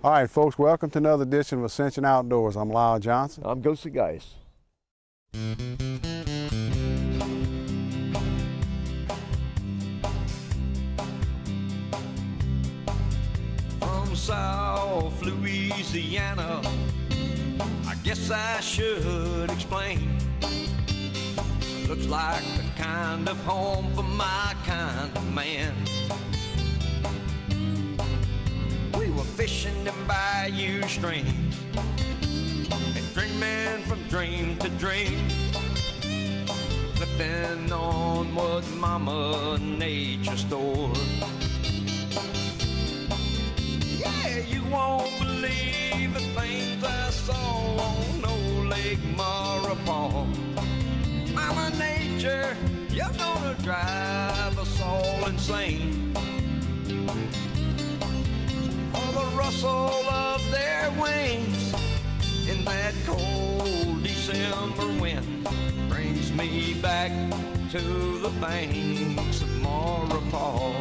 All right, folks, welcome to another edition of Ascension Outdoors. I'm Lyle Johnson. I'm Ghosty Geis. From South Louisiana, I guess I should explain. Looks like the kind of home for my kind of man. We were fishing in bayou streams and dreaming from dream to dream, flipping on what Mama Nature stored. Yeah, you won't believe the things I saw on Old Lake Marapon. Mama Nature, you're gonna drive us all insane. For the rustle of their wings in that cold December wind brings me back to the banks of Marapon.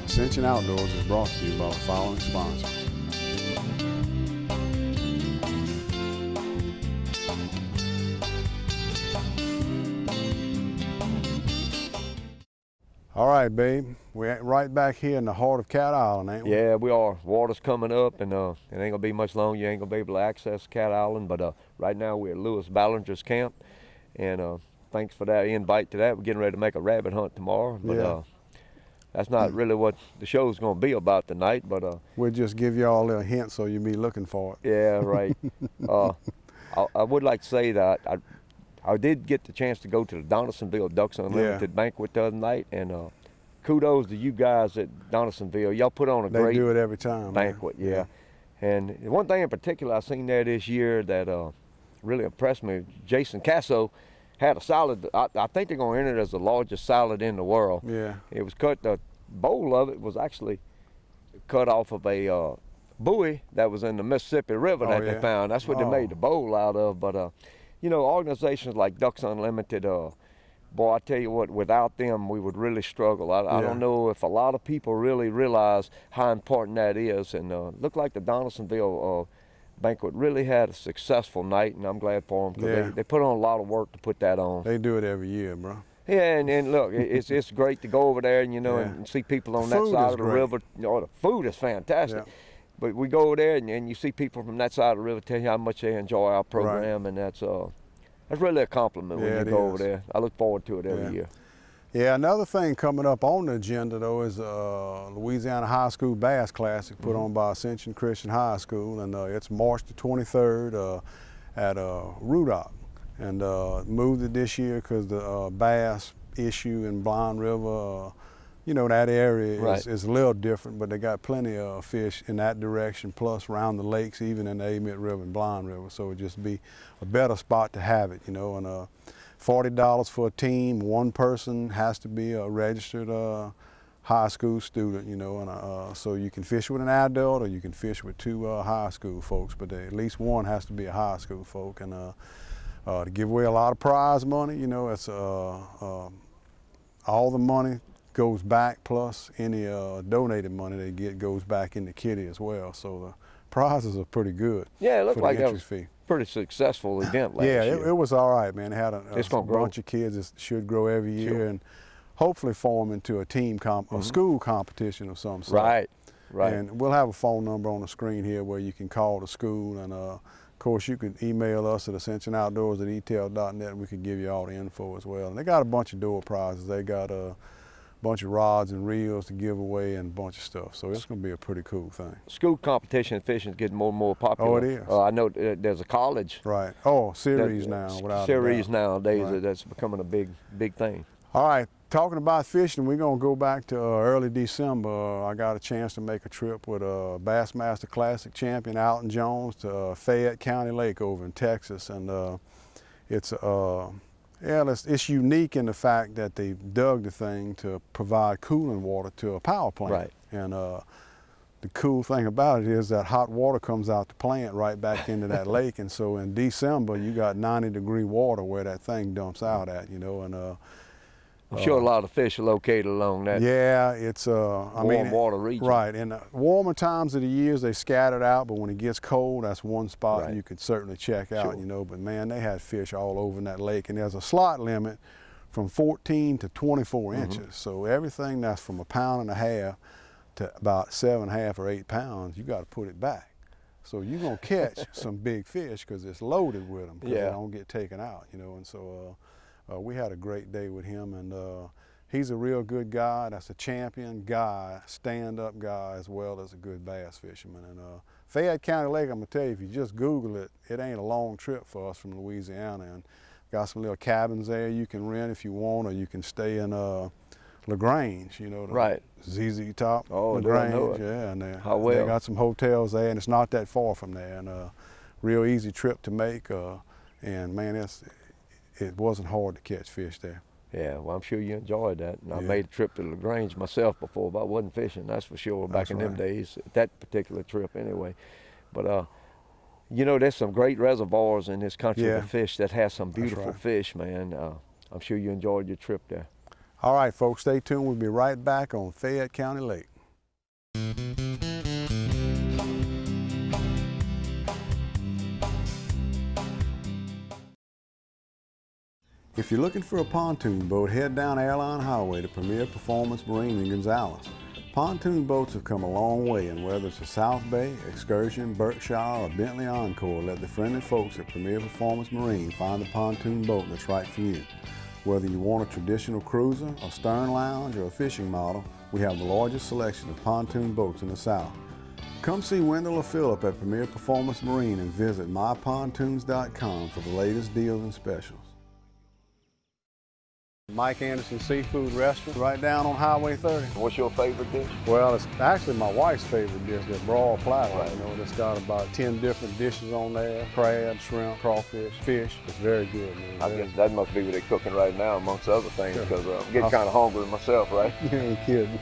Ascension Outdoors is brought to you by the following sponsors. All right, babe. We're right back here in the heart of Cat Island, ain't we? Yeah, we are. Water's coming up, and it ain't gonna be much longer. You ain't gonna be able to access Cat Island, but right now we're at Lewis Ballinger's camp, and thanks for that invite to that. We're getting ready to make a rabbit hunt tomorrow, but Yeah. That's not really what the show's gonna be about tonight. But we'll just give you all a little hint so you'll be looking for it. yeah, right. I would like to say that I did get the chance to go to the Donaldsonville Ducks Unlimited banquet the other night, and kudos to you guys at Donaldsonville. Y'all put on a great They do it every time, banquet, man. yeah. And one thing in particular I seen there this year that really impressed me, Jason Casso had a salad. I think they're gonna enter it as the largest salad in the world. Yeah. It was cut, the bowl of it was actually cut off of a buoy that was in the Mississippi River that they found. That's what they made the bowl out of. But you know, organizations like Ducks Unlimited, boy, I tell you what, without them, we would really struggle. I don't know if a lot of people really realize how important that is. And looked like the Donaldsonville banquet really had a successful night, and I'm glad for them because they put on a lot of work to put that on. They do it every year, bro. Yeah, and look, it's great to go over there and and see people on that side of the river. You know, the food is fantastic. Yeah. But we go over there and you see people from that side of the river tell you how much they enjoy our program, and that's really a compliment when you go over there. I look forward to it every year. Yeah, another thing coming up on the agenda though is Louisiana High School Bass Classic put on by Ascension Christian High School, and it's March the 23rd at Rudock. And moved it this year because the bass issue in Blind River, you know, that area is a little different, but they got plenty of fish in that direction, plus around the lakes, even in the Amite River and Blind River. So it'd just be a better spot to have it, you know. And $40 for a team. One person has to be a registered high school student, you know, and so you can fish with an adult or you can fish with two high school folks, but at least one has to be a high school folk. And to give away a lot of prize money, you know, it's all the money goes back, plus any donated money they get goes back in the kitty as well. So the prizes are pretty good. Yeah, it looked like that was pretty successful event last year. Yeah, it was all right, man. It had a bunch of kids that should grow every year and hopefully form into a team a school competition of some sort. Right. And we'll have a phone number on the screen here where you can call the school, and of course you can email us at ascensionoutdoors@etel.net, and we can give you all the info as well. And they got a bunch of door prizes. They got a bunch of rods and reels to give away and a bunch of stuff. So it's going to be a pretty cool thing. School competition fishing is getting more and more popular. Oh, it is. I know there's a college. Right. Oh, series now. Series nowadays, that's becoming a big thing. All right. Talking about fishing, we're going to go back to early December. I got a chance to make a trip with Bassmaster Classic champion AltonJones to Fayette County Lake over in Texas. And it's unique in the fact that they dug the thing to provide cooling water to a power plant. Right. And the cool thing about it is that hot water comes out the plant right back into that lake. And so in December, you got 90-degree water where that thing dumps out at, you know. And I'm sure a lot of fish are located along that. Yeah, it's warm water region. Right, in the warmer times of the years they scattered out, but when it gets cold, that's one spot you could certainly check out. You know. But man, they had fish all over in that lake, and there's a slot limit from 14 to 24 inches. So everything that's from 1.5 pounds to about 7.5 or 8 pounds, you got to put it back. So you're gonna catch some big fish because it's loaded with them. Because they don't get taken out, you know. And so we had a great day with him, and he's a real good guy. That's a champion guy, stand-up guy, as well as a good bass fisherman. And Fayette County Lake, I'm gonna tell you, if you just Google it, it ain't a long trip for us from Louisiana. And got some little cabins there you can rent if you want, or you can stay in LaGrange, you know, the ZZ Top, LaGrange, and they got some hotels there, and it's not that far from there, and real easy trip to make, and man, it wasn't hard to catch fish there. Yeah, well, I'm sure you enjoyed that. And I made a trip to LaGrange myself before, but I wasn't fishing, that's for sure, back in them days, that particular trip anyway. But you know, there's some great reservoirs in this country to fish that has some beautiful fish, man. I'm sure you enjoyed your trip there. All right, folks, stay tuned. We'll be right back on Fayette County Lake. If you're looking for a pontoon boat, head down Airline Highway to Premier Performance Marine in Gonzales. Pontoon boats have come a long way, and whether it's a South Bay, Excursion, Berkshire, or Bentley Encore, let the friendly folks at Premier Performance Marine find the pontoon boat that's right for you. Whether you want a traditional cruiser, a stern lounge, or a fishing model, we have the largest selection of pontoon boats in the South. Come see Wendell or Phillip at Premier Performance Marine and visit mypontoons.com for the latest deals and specials. Mike Anderson Seafood Restaurant, right down on Highway 30. What's your favorite dish? Well, it's actually my wife's favorite dish, that broiled platter. You know, it's got about 10 different dishes on there: crab, shrimp, crawfish, fish. It's very good, man. I guess that must be what they're cooking right now, amongst other things, because I'm getting kind of hungry myself, right? You ain't kidding.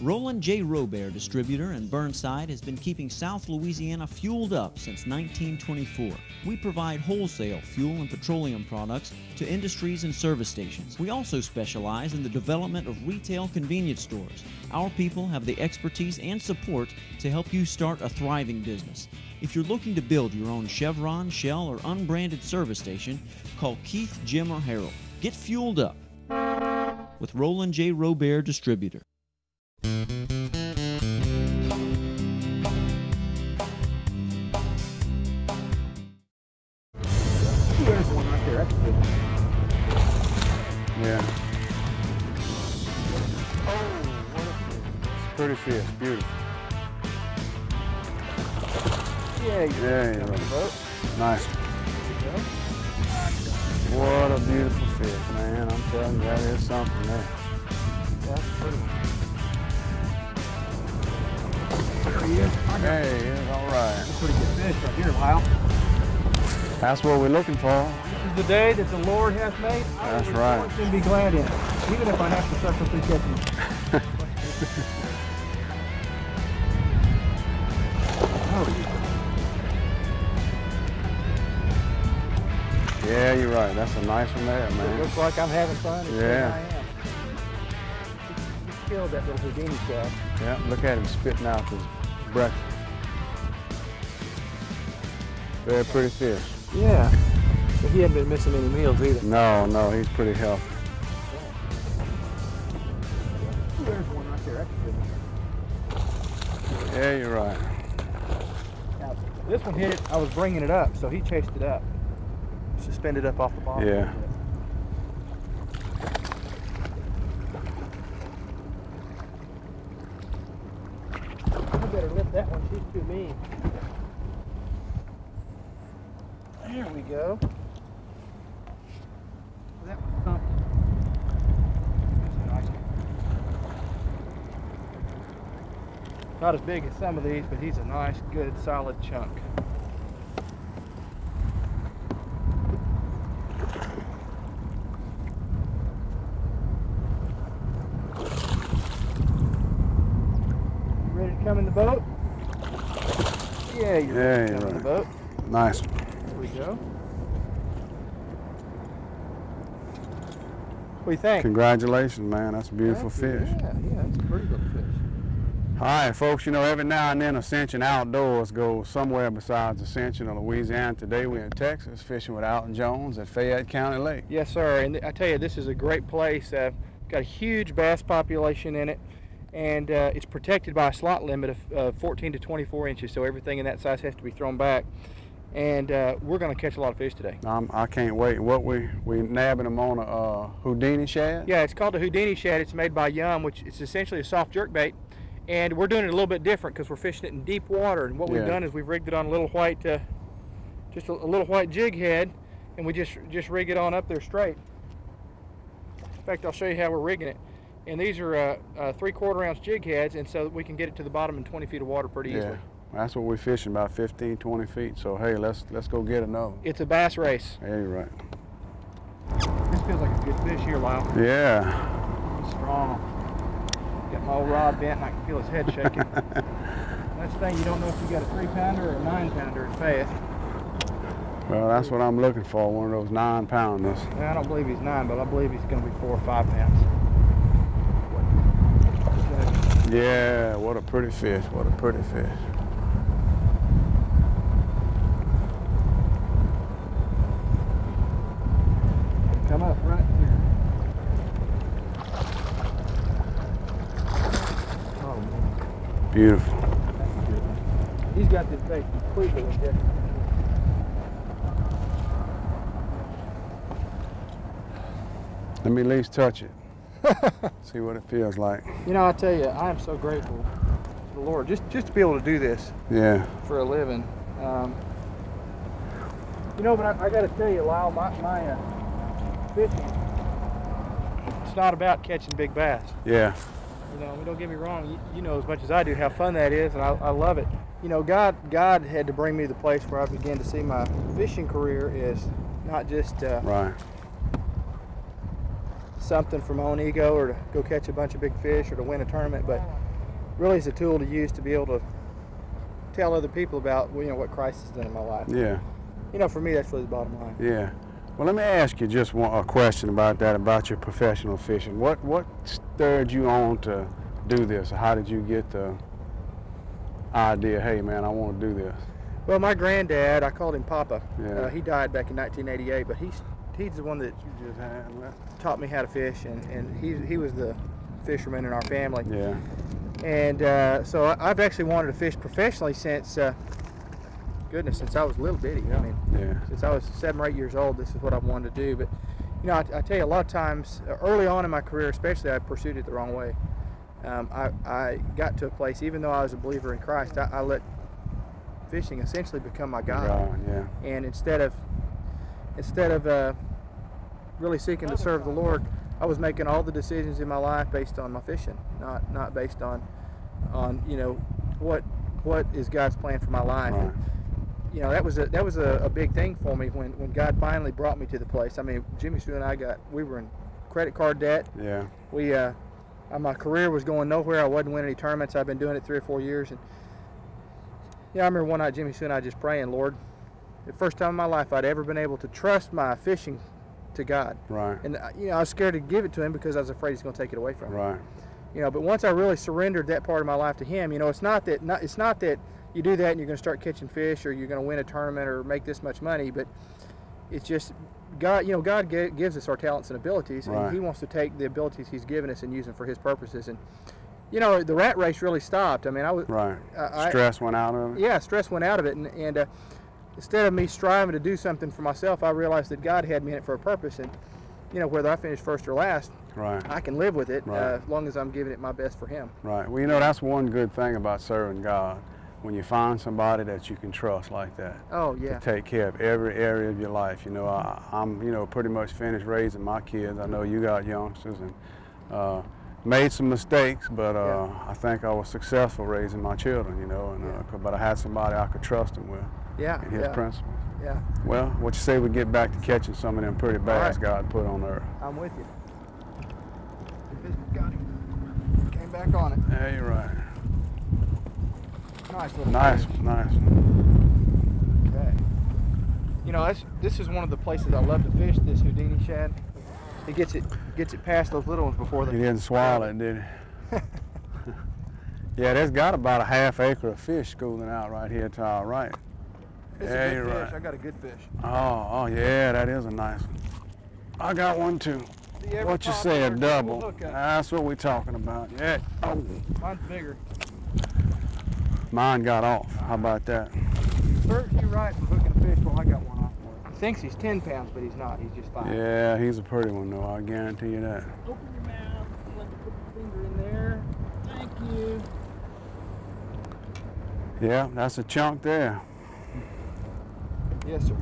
Roland J. Robert Distributor in Burnside has been keeping South Louisiana fueled up since 1924. We provide wholesale fuel and petroleum products to industries and service stations. We also specialize in the development of retail convenience stores. Our people have the expertise and support to help you start a thriving business. If you're looking to build your own Chevron, Shell, or unbranded service station, call Keith, Jim, or Harold. Get fueled up with Roland J. Robert Distributor. There's one right there. That's good. Yeah. Oh, what a fish. It's pretty fish. Beautiful. Yeah, you're right. Nice. What a beautiful fish, man. I'm telling you, that is something there. That's pretty. There he is. Hey, he is all right. That's a pretty good fish right here, Lyle. That's what we're looking for. This is the day that the Lord has made. That's right. I will be glad in it, even if I have to suffer through catching. Yeah, you're right. That's a nice one there, man. It looks like I'm having fun. Yeah. I am. He killed that little Houdini crab. Yeah, look at him spitting out his breakfast. Very pretty fish. Yeah. But he hadn't been missing any meals either. No, no, he's pretty healthy. There's one right there. That's a good one. Yeah, you're right. Now, this one hit it. I was bringing it up, so he chased it up. Suspended up off the bottom. Yeah. I better lift that one. She's too mean. There we go. That one's something. That's a nice one. Not as big as some of these, but he's a nice, good, solid chunk. Come in the boat? Yeah, you're ready to come in the boat. Nice. There we go. do you think? Congratulations, man. That's a beautiful fish. Yeah, that's a pretty little fish. All right, folks, you know, every now and then Ascension Outdoors goes somewhere besides Ascension or Louisiana. Today we're in Texas fishing with Alton Jones at Fayette County Lake. Yes, sir. And I tell you, this is a great place. Got a huge bass population in it, and it's protected by a slot limit of 14 to 24 inches, so everything in that size has to be thrown back. And we're going to catch a lot of fish today. I can't wait. What we nabbing them on a Houdini shad? Yeah, it's called a Houdini shad. It's made by Yum, which is essentially a soft jerkbait. And we're doing it a little bit different because we're fishing it in deep water. And what we've done is we've rigged it on a little white, just a little white jig head, and we just rig it on up there straight. In fact, I'll show you how we're rigging it. And these are 3/4 ounce jig heads, and so we can get it to the bottom in 20 feet of water pretty easily. That's what we're fishing, about 15, 20 feet. So hey, let's go get another. It's a bass race. Yeah, you're right. This feels like a good fish here, Lyle. Yeah. It's strong. Got my old rod bent and I can feel his head shaking. That's the thing, you don't know if you got a 3-pounder or a 9-pounder in Fayette. Well, that's what I'm looking for, one of those 9-pounders. I don't believe he's 9, but I believe he's going to be 4 or 5 pounds. Yeah, what a pretty fish, what a pretty fish. Come up right here. Oh, man. Beautiful. That's a good one. He's got this bait completely different. Let me at least touch it. See what it feels like. You know, I tell you, I am so grateful to the Lord just to be able to do this. Yeah. For a living. You know, but I got to tell you, Lyle, my fishing, it's not about catching big bass. Yeah. You know, don't get me wrong. You know as much as I do how fun that is, and I love it. You know, God had to bring me to the place where I began to see my fishing career is not just right. something for my own ego or to go catch a bunch of big fish or to win a tournament, but really is a tool to use to be able to tell other people about, you know, what Christ has done in my life. Yeah. You know, for me, that's really the bottom line. Yeah. Well, let me ask you just a question about that, about your professional fishing. What stirred you on to do this? How did you get the idea, hey, man, I want to do this? Well, my granddad, I called him Papa. Yeah. He died back in 1988, but he's the one that taught me how to fish, and he was the fisherman in our family. Yeah. And so I've actually wanted to fish professionally since, since I was a little bitty. I mean, since I was 7 or 8 years old, this is what I wanted to do. But, you know, I tell you, a lot of times, early on in my career especially, I pursued it the wrong way. I got to a place, even though I was a believer in Christ, I let fishing essentially become my God. Yeah. And instead of really seeking to serve the Lord, I was making all the decisions in my life based on my fishing, not based on you know, what is God's plan for my life. Right. And, you know, that was a big thing for me when God finally brought me to the place. I mean, Jimmy Sue and I we were in credit card debt. Yeah. My career was going nowhere. I wasn't winning any tournaments. I've been doing it 3 or 4 years, and yeah, I remember one night Jimmy Sue and I just praying, Lord, the first time in my life I'd ever been able to trust my fishing to God. Right. And you know, I was scared to give it to him because I was afraid he's going to take it away from me. Right. You know, but once I really surrendered that part of my life to Him, you know, it's not that you do that and you're going to start catching fish or you're going to win a tournament or make this much money, but it's just God. You know, God gives us our talents and abilities, and He wants to take the abilities He's given us and use them for His purposes. And you know, the rat race really stopped. I mean, I was stress went out of it. Yeah, stress went out of it, and instead of me striving to do something for myself, I realized that God had me in it for a purpose, and you know, whether I finish first or last, I can live with it as long as I'm giving it my best for Him. Right. Well, you know, that's one good thing about serving God. When you find somebody that you can trust like that. Oh, yeah. To take care of every area of your life. You know, I'm, you know, pretty much finished raising my kids. I know you got youngsters and made some mistakes, but I think I was successful raising my children, you know, and but I had somebody I could trust them with. Yeah. And his principles. Yeah. Well, what you say we get back to catching some of them pretty bass God put on earth. I'm with you. Got him. Came back on it. Yeah, you're right. Nice little nice. Okay. You know, this is one of the places I love to fish, this Houdini shad. He gets it past those little ones before they. He didn't swallow it, did he? Yeah, there's got about a ½ acre of fish schooling out right here to our right. It's Yeah, a good you're fish. right. I got a good fish. Oh, yeah, that is a nice one. I got one too. What you say, a double? That's what we're talking about. Yeah. Oh. Mine's bigger. Mine got off. How about that? Serves you right for hooking a fish. Well, I got one off. He thinks he's 10 pounds, but he's not. He's just 5. Yeah, he's a pretty one though. I guarantee you that. Open your mouth. Let me put your finger in there. Thank you. Yeah, that's a chunk there. Yes, sir.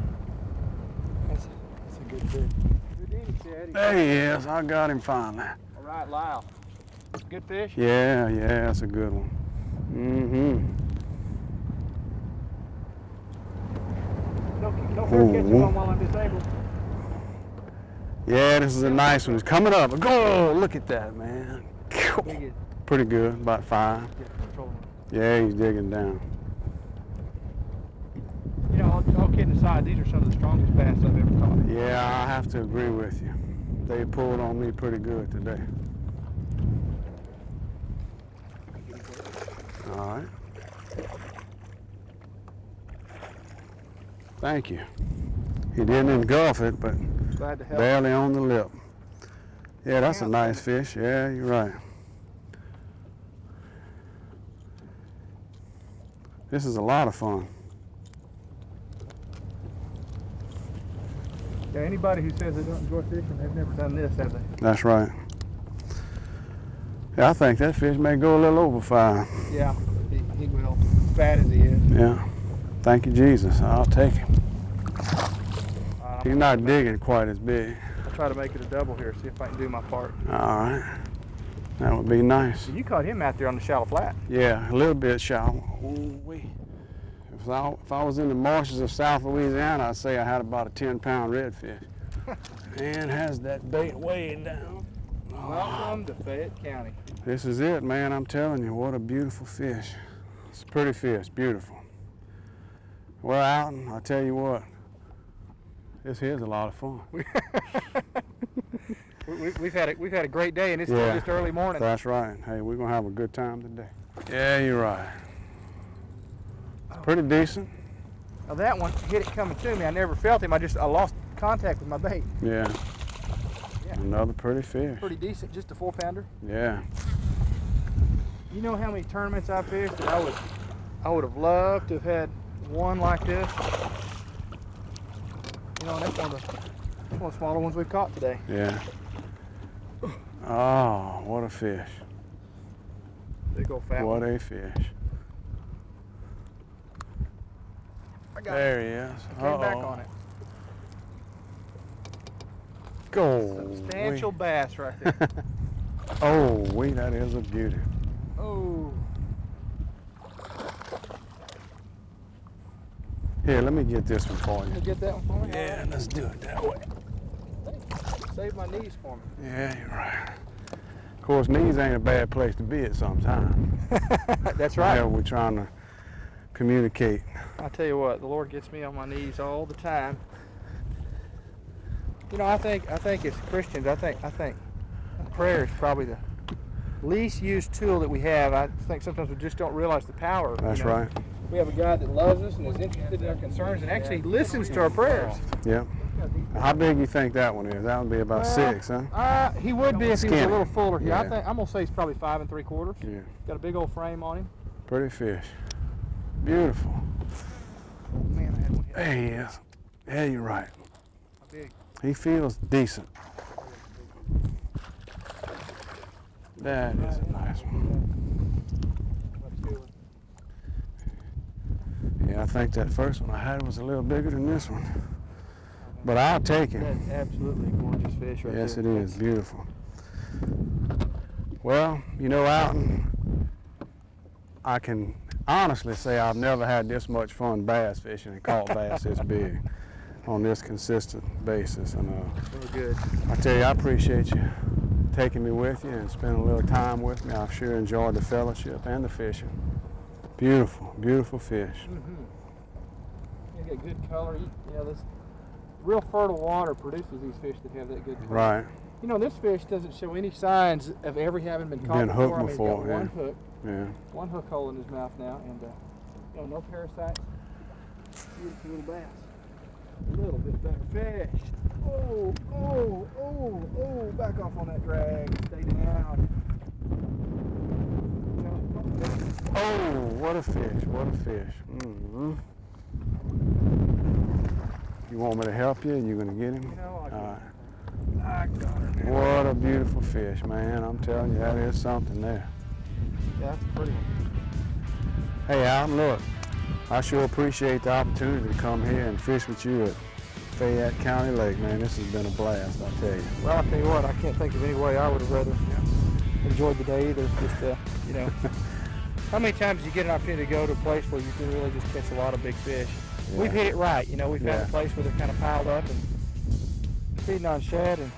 That's a good fish. Good eating, Chad. There he is. I got him finally. All right, Lyle. Good fish? Yeah, that's a good one. No fair catches on while I'm disabled. Yeah, this is a nice one. It's coming up. Go! Look at that, man. Pretty good. About 5. Yeah, he's digging down. You know, all kidding aside, these are some of the strongest bass I've ever caught. Yeah, I have to agree with you. They pulled on me pretty good today. All right. Thank you. He didn't engulf it, but Glad to help. barely on the lip. Yeah, that's a nice fish. Yeah, you're right. This is a lot of fun. Yeah, anybody who says they don't enjoy fishing, they've never done this, have they? That's right. Yeah, I think that fish may go a little over 5. Yeah, he will. As fat as he is. Yeah. Thank you, Jesus. I'll take him. He's not digging quite as big. I'll try to make it a double here, see if I can do my part. All right. That would be nice. You caught him out there on the shallow flat. Yeah, a little bit shallow. Ooh-wee. If I was in the marshes of South Louisiana, I'd say I had about a 10-pound redfish. Man, has that bait way down. Welcome to Fayette County. This is it, man. I'm telling you, what a beautiful fish. It's a pretty fish, beautiful. Well, Alton, I tell you what, this here's a lot of fun. We've had a great day, and it's still just early morning. That's right. Hey, we're gonna have a good time today. Yeah, you're right. It's pretty decent. Now that one hit it coming to me. I never felt him. I lost contact with my bait. Yeah. Another pretty fish. Pretty decent, just a 4-pounder. Yeah. You know how many tournaments I fished that I would have loved to have had one like this. You know, and that's one of the smaller ones we've caught today. Yeah. Oh, what a fish. Big old fat one. one. What a fish. There he is. I came back on it. Go. Substantial bass right there. Oh, that is a beauty. Oh. Here, let me get this one for you. Can you get that one for me? Yeah, let's do it that way. Save my knees for me. Yeah, you're right. Of course, knees ain't a bad place to be at some time. That's right. Yeah, we're trying to communicate. I tell you what, the Lord gets me on my knees all the time. You know, I think as Christians, I think prayer is probably the least used tool that we have. I think sometimes we just don't realize the power. That's right. We have a God that loves us and is interested in our concerns and actually listens to our prayers. Yep. How big do you think that one is? That would be about 6, huh? He would be if he was a little fuller here. Yeah. I'm gonna say he's probably 5 3/4. Yeah. Got a big old frame on him. Pretty fish. Beautiful. Man, I had one hit. There he is. Yeah, you're right. How big? He feels decent. That is a nice one. Yeah, I think that first one I had was a little bigger than this one. But I'll take him. That's absolutely a gorgeous fish right there. Yes, it is. Beautiful. Well, you know, Alton, I can honestly say I've never had this much fun bass fishing and caught bass this big on this consistent basis. And Real good. I tell you, I appreciate you taking me with you and spending a little time with me. I've sure enjoyed the fellowship and the fishing. Beautiful, beautiful fish. You got good color. You know, this real fertile water produces these fish that have that good color. Right. You know, this fish doesn't show any signs of ever having been caught hooked before. before. He's got one hook. Yeah. One hook hole in his mouth now, and you know, no parasite. Beautiful little bass. A little bit better fish. Oh, oh, oh, oh! Back off on that drag. Stay down. Oh, what a fish! What a fish! Mm-hmm. You want me to help you? You gonna get him? You know, All right. I got her. What a beautiful fish, man! I'm telling you, that is something there. Yeah, that's a pretty one. Hey, Alton, look, I sure appreciate the opportunity to come here and fish with you at Fayette County Lake, man. This has been a blast, I tell you. Well, I'll tell you what, I can't think of any way I would have rather enjoyed the day either. Just, you know, how many times do you get an opportunity to go to a place where you can really just catch a lot of big fish? Yeah. We've hit it right, you know. We found a place where they're kind of piled up and feeding on shad, and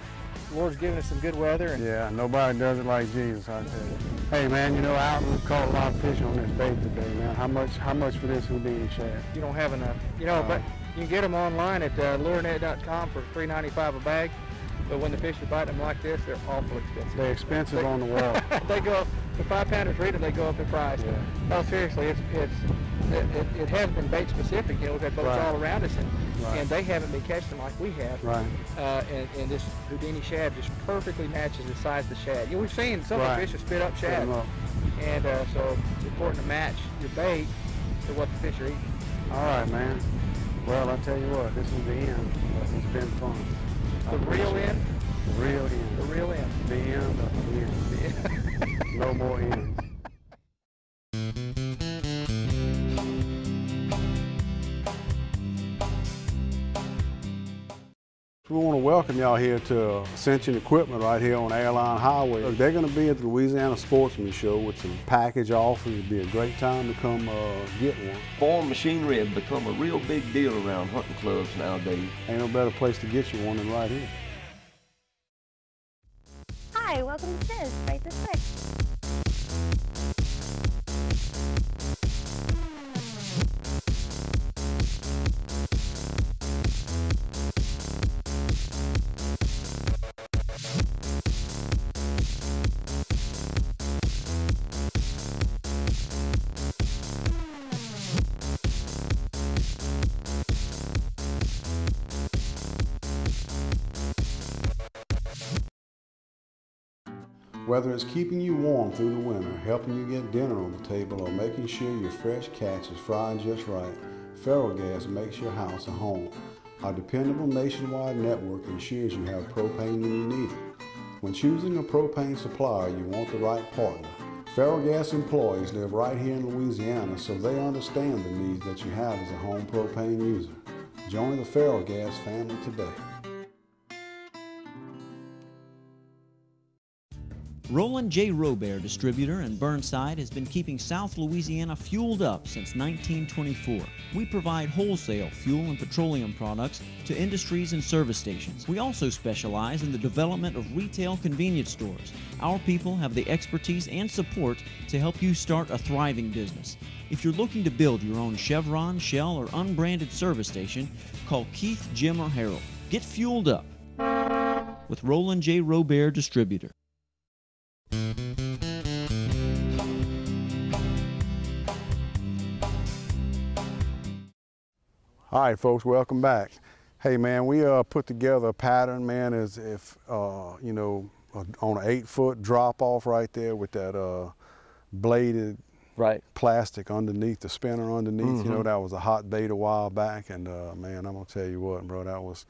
the Lord's given us some good weather. And yeah, nobody does it like Jesus, I tell you. Hey, man, you know, Alton caught a lot of fish on this bait today, man. How much for this Houdini shad? you don't have enough, you know. But you can get them online at lurenet.com for $3.95 a bag. But when the fish are biting them like this, they're awful expensive. They're expensive on the water. They go up. The 5-pounders read them, they go up in price. Yeah. No, seriously, it has been bait specific. You know, we've got boats all around us, and they haven't been catching them like we have. Right. And this Houdini shad just perfectly matches the size of the shad. You know, we've seen some of the fish that spit up shad, and so it's important to match your bait to what the fish are eating. All right, man. Well, I tell you what, this is the end. It's been fun. The real end? The real end. The real end. The end of the end. No more ends. We want to welcome y'all here to Ascension Equipment right here on Airline Highway. Look, they're going to be at the Louisiana Sportsman Show with some package offers. It'll be a great time to come get one. Farm machinery has become a real big deal around hunting clubs nowadays. Ain't no better place to get you one than right here. Hi, welcome to Smith's. Right this way. Whether it's keeping you warm through the winter, helping you get dinner on the table, or making sure your fresh catch is fried just right, Ferrogas makes your house a home. Our dependable nationwide network ensures you have propane when you need it. When choosing a propane supplier, you want the right partner. Ferrogas employees live right here in Louisiana, so they understand the needs that you have as a home propane user. Join the Ferrogas family today. Roland J. Robert Distributor in Burnside has been keeping South Louisiana fueled up since 1924. We provide wholesale fuel and petroleum products to industries and service stations. We also specialize in the development of retail convenience stores. Our people have the expertise and support to help you start a thriving business. If you're looking to build your own Chevron, Shell, or unbranded service station, call Keith, Jim, or Harold. Get fueled up with Roland J. Robert Distributor. All right, folks, welcome back. Hey, man, we put together a pattern, man, as if, you know, on an 8-foot drop off right there with that bladed plastic underneath, the spinner underneath. You know, that was a hot bait a while back, and man, I'm gonna tell you what, bro, that was,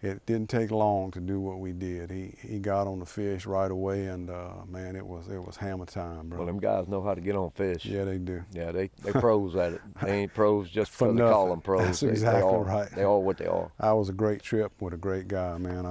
it didn't take long to do what we did. He got on the fish right away, and man, it was hammer time, bro. Well, them guys know how to get on fish. Yeah, they do. Yeah, they pros at it. They ain't pros just because they call them pros. That's exactly right. They are what they are. That was a great trip with a great guy, man.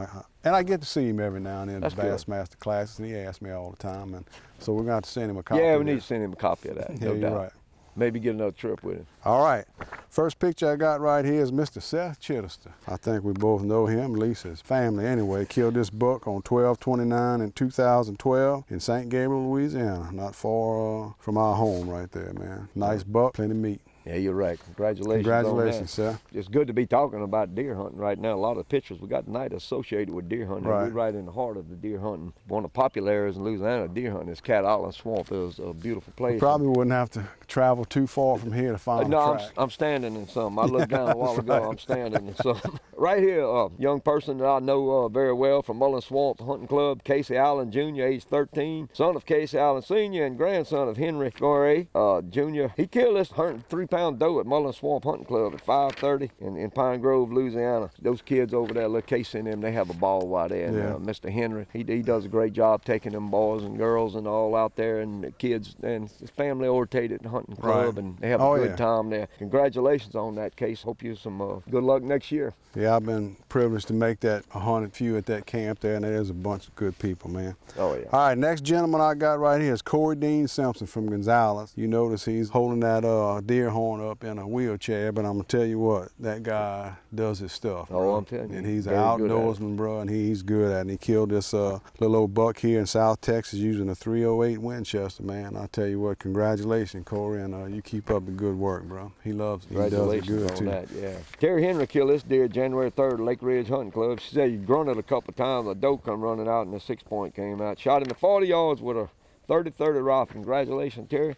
And I get to see him every now and then at the Bassmaster classes, and he asks me all the time, and so we're going to have to send him a copy. Yeah, we need to send him a copy of that. Yeah, no you're doubt. right. Maybe get another trip with him. All right. First picture I got right here is Mr. Seth Chittister. I think we both know him, at least his family anyway. Killed this buck on 12/29 in 2012 in St. Gabriel, Louisiana, not far from our home right there, man. Nice buck, plenty of meat. Yeah, you're right. Congratulations. Congratulations, sir. It's good to be talking about deer hunting right now. A lot of the pictures we got tonight associated with deer hunting. Right. We're right in the heart of the deer hunting. One of the popular areas in Louisiana, deer hunting, is Cat Island Swamp. It was a beautiful place. You probably wouldn't have to travel too far from here to find a track. I'm standing in some. I looked down a while ago. I'm standing in some. Right here, a young person that I know very well from Mullen Swamp Hunting Club, Casey Allen Jr., age 13, son of Casey Allen Sr. and grandson of Henry Gorey Jr. He killed this 103-pound doe at Mullen Swamp Hunting Club at 5:30 in Pine Grove, Louisiana. Those kids over there, little Casey and them, they have a ball right there. And Mr. Henry, he does a great job taking them boys and girls and all out there, and the kids and his family orientated hunting club, and they have a good time there. Congratulations on that, Case. Hope you some good luck next year. Yeah, I've been privileged to make that 100 few at that camp there, and there's a bunch of good people, man. Oh, yeah. All right, next gentleman I got right here is Corey Dean Simpson from Gonzales. You notice he's holding that deer horn up in a wheelchair, but I'm going to tell you what, that guy does his stuff. Oh, bro. I'm telling you. And he's an outdoorsman, bro, and he's good at it. And he killed this little old buck here in South Texas using a .308 Winchester, man. I tell you what, congratulations, Corey, and you keep up the good work, bro. He loves it. He does it good, too. That, yeah. Terry Henry killed this deer January 3rd at Lake Ridge Hunting Club. She said he'd grunted a couple of times. A doe come running out, and the 6-point came out. Shot him at 40 yards with a 30-30 rifle. Congratulations, Terry.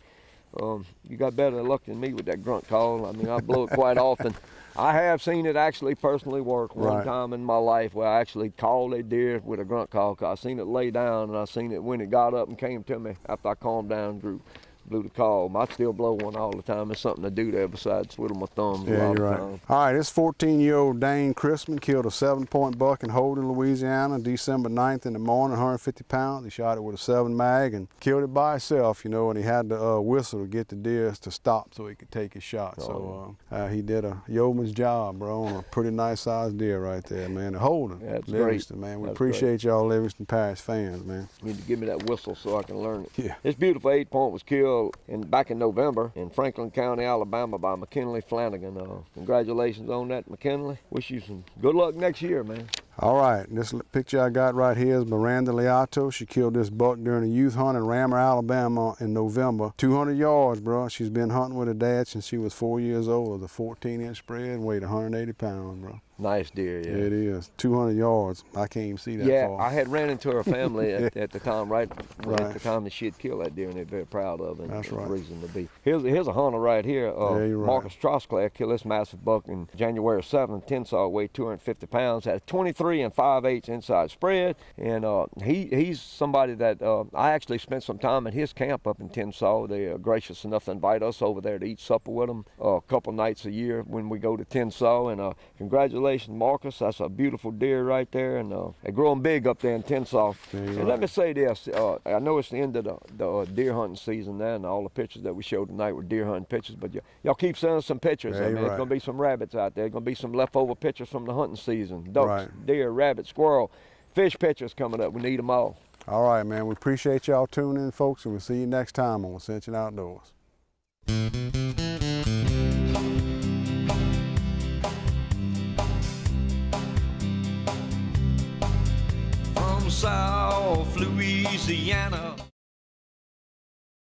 You got better luck than me with that grunt call. I mean, I blow it quite often. I have seen it actually personally work one time in my life where I actually called a deer with a grunt call. Cause I seen it lay down, and I seen it when it got up and came to me after I calmed down, blew the call. I still blow one all the time. It's something to do there besides twiddle my thumbs. Yeah, you're right. All right, this 14-year-old Dane Christman killed a 7-point buck in Holden, Louisiana, December 9th in the morning, 150 pounds. He shot it with a 7-mag and killed it by himself, you know, and he had to whistle to get the deer to stop so he could take his shot. So he did a yeoman's job, bro, on a pretty nice-sized deer right there, man. Holden, that's Livingston, great. man. We appreciate y'all Livingston Parish fans, man. You need to give me that whistle so I can learn it. Yeah. This beautiful 8-point was killed back in November in Franklin County, Alabama by McKinley Flanagan. Congratulations on that, McKinley. Wish you some good luck next year, man. All right, this picture I got right here is Miranda Liato. She killed this buck during a youth hunt in Rammer, Alabama in November. 200 yards, bro. She's been hunting with her dad since she was 4 years old. With a 14-inch spread and weighed 180 pounds, bro. Nice deer, yeah. It is. 200 yards. I can't even see that far. Yeah, I had ran into her family at the time, at the time that she had killed that deer, and they're very proud of it. That's right. Reason to be. Here's a hunter right here. Marcus Trosclair killed this massive buck in January 7th. Tinsaw weighed 250 pounds, had a 23 5/8 inside spread, and he's somebody that I actually spent some time at his camp up in Tinsaw. They are gracious enough to invite us over there to eat supper with them a couple nights a year when we go to Tinsaw, and congratulations, Marcus. That's a beautiful deer right there, and they're growing big up there in Tinsaw. And let me say this, I know it's the end of the deer hunting season now, and all the pictures that we showed tonight were deer hunting pictures, but y'all keep sending us some pictures. There's going to be some rabbits out there. There's going to be some leftover pictures from the hunting season. Ducks, deer, rabbit, squirrel, fish pictures coming up. We need them all. All right, man. We appreciate y'all tuning in, folks, and we'll see you next time on Ascension Outdoors. South Louisiana.